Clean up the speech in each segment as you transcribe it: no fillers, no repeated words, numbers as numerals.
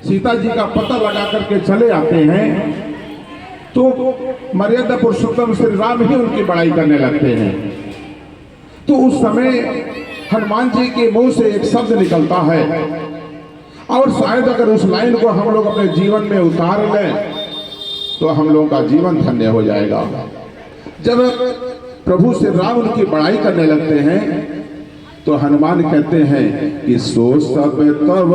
सीता जी का पता लगा करके चले आते हैं तो मर्यादा पुरुषोत्तम श्री राम ही उनकी बड़ाई करने लगते हैं। तो उस समय हनुमान जी के मुंह से एक शब्द निकलता है और शायद अगर उस लाइन को हम लोग अपने जीवन में उतार लें तो हम लोगों का जीवन धन्य हो जाएगा। जब प्रभु श्री राम उनकी बड़ाई करने लगते हैं तो हनुमान कहते हैं कि सो सब तव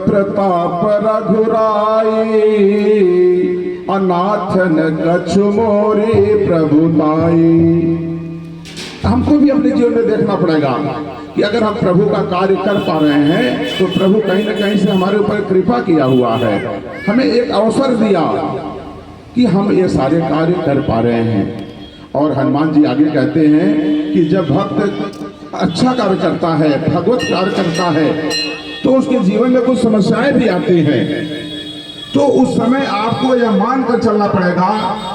प्रताप रघुराई, अनाथन कछु मोरे प्रभुताई। हमको भी अपने जीवन में देखना पड़ेगा कि अगर हम प्रभु का कार्य कर पा रहे हैं तो प्रभु कहीं ना कहीं से हमारे ऊपर कृपा किया हुआ है, हमें एक अवसर दिया कि हम ये सारे कार्य कर पा रहे हैं। और हनुमान जी आगे कहते हैं कि जब भक्त अच्छा कार्य करता है, भगवत कार्य करता है, तो उसके जीवन में कुछ समस्याएं भी आती हैं। तो उस समय आपको यह मानकर चलना पड़ेगा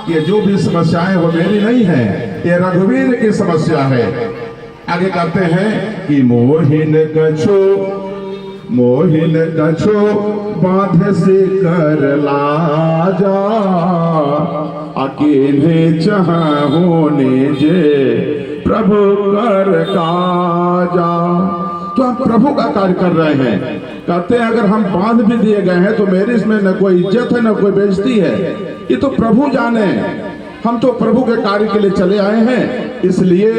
कि जो भी समस्याएं वो मेरी नहीं है, ये रघुवीर की समस्या है। आगे कहते हैं कि मोहिन कछो बांध से कर लाजा, अकेले चाह होने जे प्रभु कर काजा। तो हम प्रभु का कार्य कर रहे हैं, कहते हैं अगर हम बांध भी दिए गए हैं तो मेरे इसमें न कोई इज्जत है न कोई बेइज्जती है, ये तो प्रभु जाने। हम तो प्रभु के कार्य के लिए चले आए हैं, इसलिए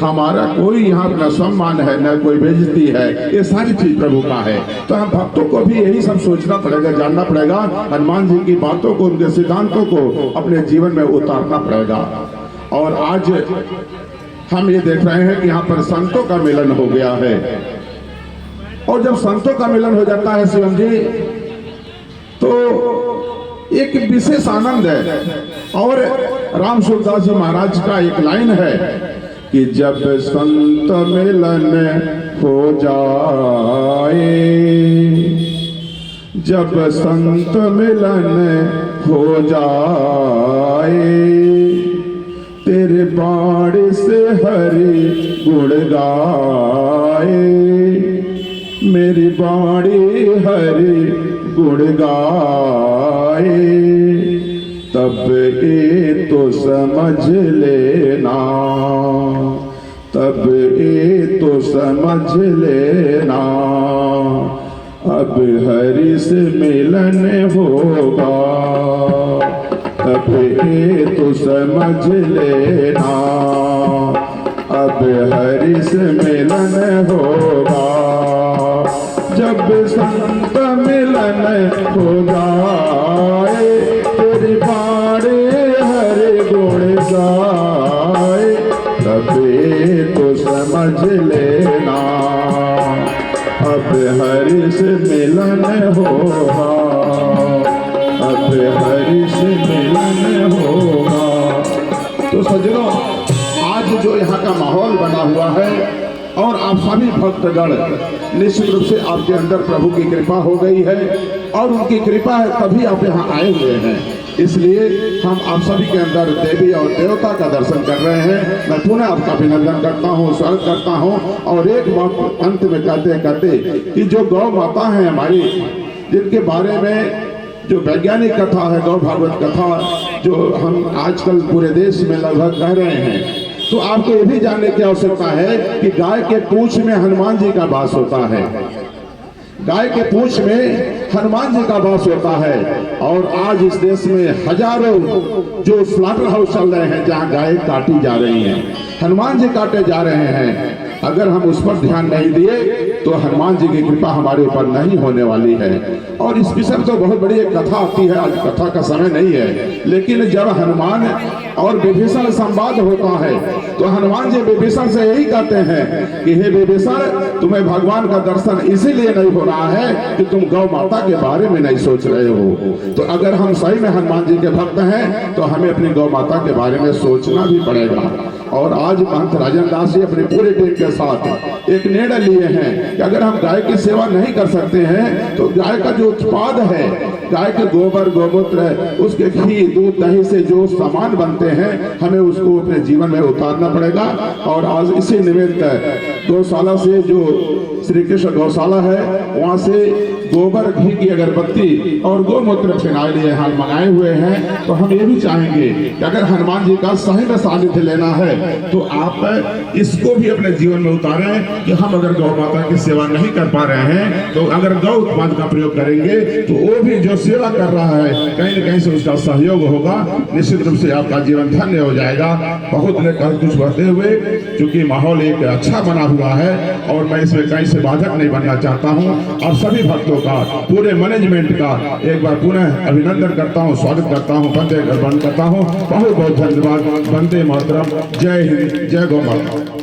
हमारा कोई यहाँ न सम्मान है न कोई बेइज्जती है, ये सारी चीज प्रभु का है। तो हम भक्तों को भी यही सब सोचना पड़ेगा, जानना पड़ेगा, हनुमान जी की बातों को, उनके सिद्धांतों को अपने जीवन में उतारना पड़ेगा। और आज हम ये देख रहे हैं कि यहाँ पर संतों का मिलन हो गया है, और जब संतों का मिलन हो जाता है शिवम जी तो एक विशेष आनंद है। और राम सूरदास जी महाराज का एक लाइन है कि जब संत मिलन हो जाए, जब संत मिलन हो जाए, तेरे बाड़े से हरि गुण गाए, मेरी बाड़ी हरि गुण गाए, तब ये तो समझ लेना, तब ये तो समझ लेना, अब हरि से मिलन होगा, तब ये तो समझ लेना, अब हरि से मिलन होगा। जब संत मिलन हो जाए, तेरी बाड़े हरि गुण गाए, तब ये तो समझ लेना, अब हरि से मिलन होगा, अब हरि से मिलन होगा। तो सज्जनों, आज जो यहाँ का माहौल बना हुआ है और आप सभी भक्तगण निश्चित रूप से आपके अंदर प्रभु की कृपा हो गई है, और उनकी कृपा है तभी आप यहाँ आए हुए हैं। इसलिए हम आप सभी के अंदर देवी और देवता का दर्शन कर रहे हैं। मैं पुनः आपका अभिनंदन करता हूँ, स्वागत करता हूँ। और एक बात अंत में कहते कहते कि जो गौ माता है हमारी, जिनके बारे में जो वैज्ञानिक कथा है, गौ भागवत कथा, जो हम आजकल पूरे देश में लगभग कह रहे हैं, तो आपको ये भी जानने की आवश्यकता है कि गाय के पूंछ में हनुमान जी का वास होता है, गाय के पूंछ में हनुमान जी का वास होता है। और आज इस देश में हजारों जो स्लॉटर हाउस चल रहे हैं जहां गाय काटी जा रही हैं, हनुमान जी काटे जा रहे हैं, अगर हम उस पर ध्यान नहीं दिए तो हनुमान जी की कृपा हमारे ऊपर नहीं होने वाली है। और इस विषय में तो बहुत बड़ी एक कथा आती है, आज कथा का समय नहीं है, लेकिन जब हनुमान और विभीषण संवाद होता है तो हनुमान जी विभीषण से यही कहते हैं कि हे विभीषण, तुम्हें भगवान का दर्शन इसीलिए नहीं हो रहा है कि तुम गौ माता के बारे में नहीं सोच रहे हो। तो अगर हम सही में हनुमान जी के भक्त हैं तो हमें अपनी गौ माता के बारे में सोचना भी पड़ेगा। और आज महंत राजन दास जी अपने पूरे टीम के साथ एक निर्णय लिए हैं कि अगर हम गाय की सेवा नहीं कर सकते हैं तो गाय का जो उत्पाद है, गाय के गोबर गोमूत्र, उसके घी दूध दही से जो सामान बनते हैं, हमें उसको अपने जीवन में उतारना पड़ेगा। और आज इसी निमित्त गौशाला से, जो श्री कृष्ण गौशाला है, वहाँ से गोबर घी की अगरबत्ती और गोमूत्र फिनाइल ये हाल मंगाए हुए हैं। तो हम ये भी चाहेंगे कि अगर हनुमान जी का सही में सानिध्य लेना है तो आप इसको भी अपने जीवन में उतारें कि हम अगर गौ माता की सेवा नहीं कर पा रहे हैं तो अगर गौ उत्पाद का प्रयोग करेंगे तो वो भी जो सेवा कर रहा है कहीं न कहीं से उसका सहयोग होगा, निश्चित रूप से आपका जीवन धन्य हो जाएगा। बहुत ने कुछ बढ़ते हुए चूंकि माहौल एक अच्छा बना हुआ है और मैं इसमें कहीं से बाधक नहीं बनना चाहता हूं और सभी भक्तों का, पूरे मैनेजमेंट का एक बार पुनः अभिनंदन करता हूं, स्वागत करता हूं, वंदे करता हूं। बहुत बहुत धन्यवाद। वंदे मातरम। जय हिंद, जय गौ माता।